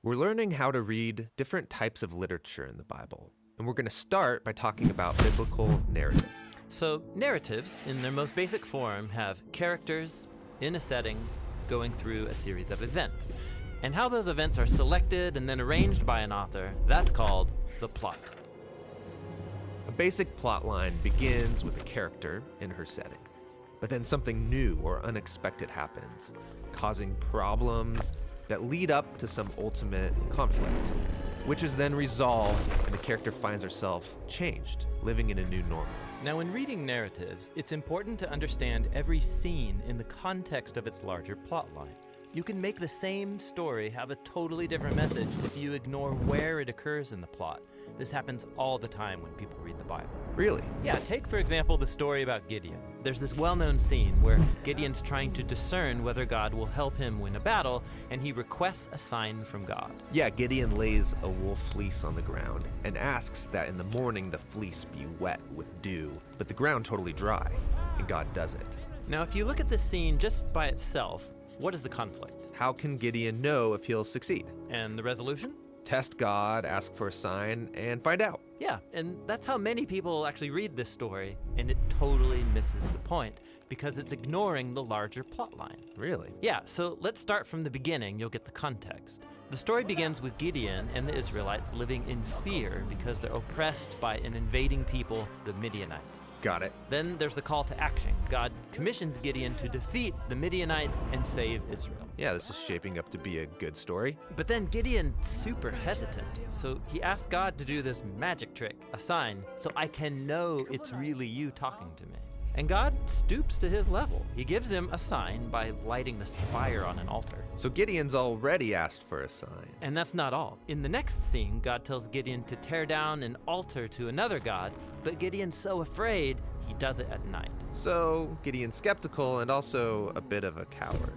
We're learning how to read different types of literature in the Bible. And we're going to start by talking about biblical narrative. So narratives, in their most basic form, have characters in a setting going through a series of events. And how those events are selected and then arranged by an author, that's called the plot. A basic plot line begins with a character in her setting. But then something new or unexpected happens, causing problems that lead up to some ultimate conflict, which is then resolved and the character finds herself changed, living in a new normal. Now, when reading narratives, it's important to understand every scene in the context of its larger plot line. You can make the same story have a totally different message if you ignore where it occurs in the plot. This happens all the time when people read the Bible. Really? Yeah, take for example the story about Gideon. There's this well-known scene where Gideon's trying to discern whether God will help him win a battle, and he requests a sign from God. Yeah, Gideon lays a wool fleece on the ground and asks that in the morning the fleece be wet with dew, but the ground totally dry, and God does it. Now, if you look at this scene just by itself, what is the conflict? How can Gideon know if he'll succeed? And the resolution? Test God, ask for a sign, and find out. Yeah, and that's how many people actually read this story, and it totally misses the point because it's ignoring the larger plot line. Really? Yeah, so let's start from the beginning. You'll get the context. The story begins with Gideon and the Israelites living in fear because they're oppressed by an invading people, the Midianites. Got it. Then there's the call to action. God commissions Gideon to defeat the Midianites and save Israel. Yeah, this is shaping up to be a good story. But then Gideon's super hesitant, so he asks God to do this magic trick, a sign, so I can know it's really you talking to me. And God stoops to his level. He gives him a sign by lighting this fire on an altar. So Gideon's already asked for a sign. And that's not all. In the next scene, God tells Gideon to tear down an altar to another god, but Gideon's so afraid, he does it at night. So Gideon's skeptical and also a bit of a coward.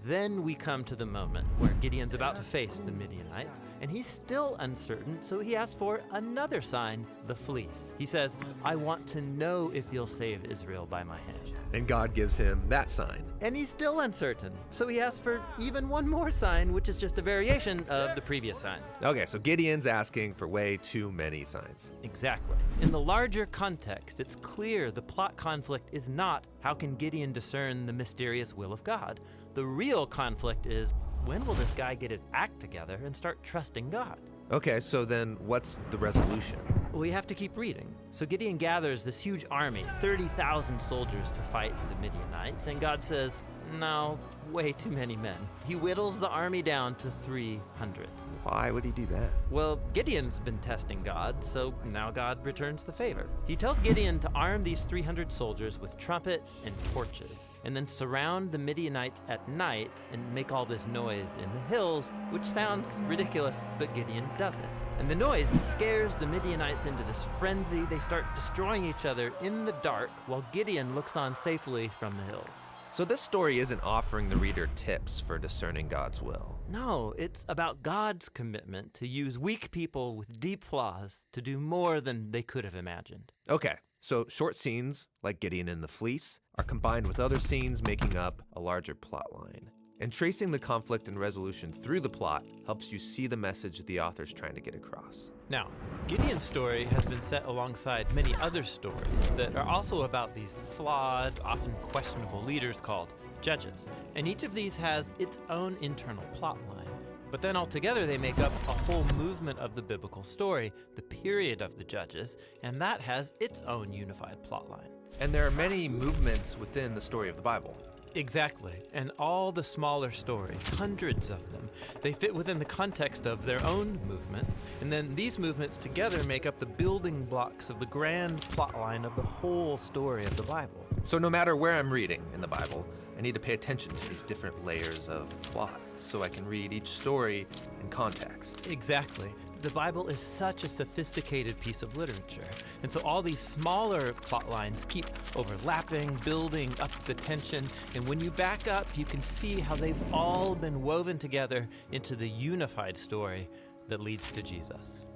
Then we come to the moment where Gideon's about to face the Midianites, and he's still uncertain, so he asks for another sign, the fleece. He says, I want to know if you'll save Israel by my hand. And God gives him that sign. And he's still uncertain, so he asks for even one more sign, which is just a variation of the previous sign. Okay, so Gideon's asking for way too many signs. Exactly. In the larger context, it's clear the plot conflict is not how can Gideon discern the mysterious will of God. The real conflict is, when will this guy get his act together and start trusting God? Okay, so then what's the resolution? We have to keep reading. So Gideon gathers this huge army, 30,000 soldiers to fight the Midianites, and God says, no, way too many men. He whittles the army down to 300. Why would he do that? Well, Gideon's been testing God, so now God returns the favor. He tells Gideon to arm these 300 soldiers with trumpets and torches, and then surround the Midianites at night and make all this noise in the hills, which sounds ridiculous, but Gideon does it. And the noise scares the Midianites into this frenzy. They start destroying each other in the dark while Gideon looks on safely from the hills. So this story isn't offering the reader tips for discerning God's will. No, it's about God's commitment to use weak people with deep flaws to do more than they could have imagined. Okay, so short scenes, like Gideon and the fleece, are combined with other scenes making up a larger plot line. And tracing the conflict and resolution through the plot helps you see the message the author's trying to get across. Now, Gideon's story has been set alongside many other stories that are also about these flawed, often questionable leaders called judges. And each of these has its own internal plot line. But then altogether they make up a whole movement of the biblical story, the period of the judges, and that has its own unified plot line. And there are many movements within the story of the Bible. Exactly, and all the smaller stories, hundreds of them, they fit within the context of their own movements, and then these movements together make up the building blocks of the grand plotline of the whole story of the Bible. So no matter where I'm reading in the Bible, I need to pay attention to these different layers of plot so I can read each story in context. Exactly. The Bible is such a sophisticated piece of literature, and so all these smaller plot lines keep overlapping, building up the tension, and when you back up, you can see how they've all been woven together into the unified story that leads to Jesus.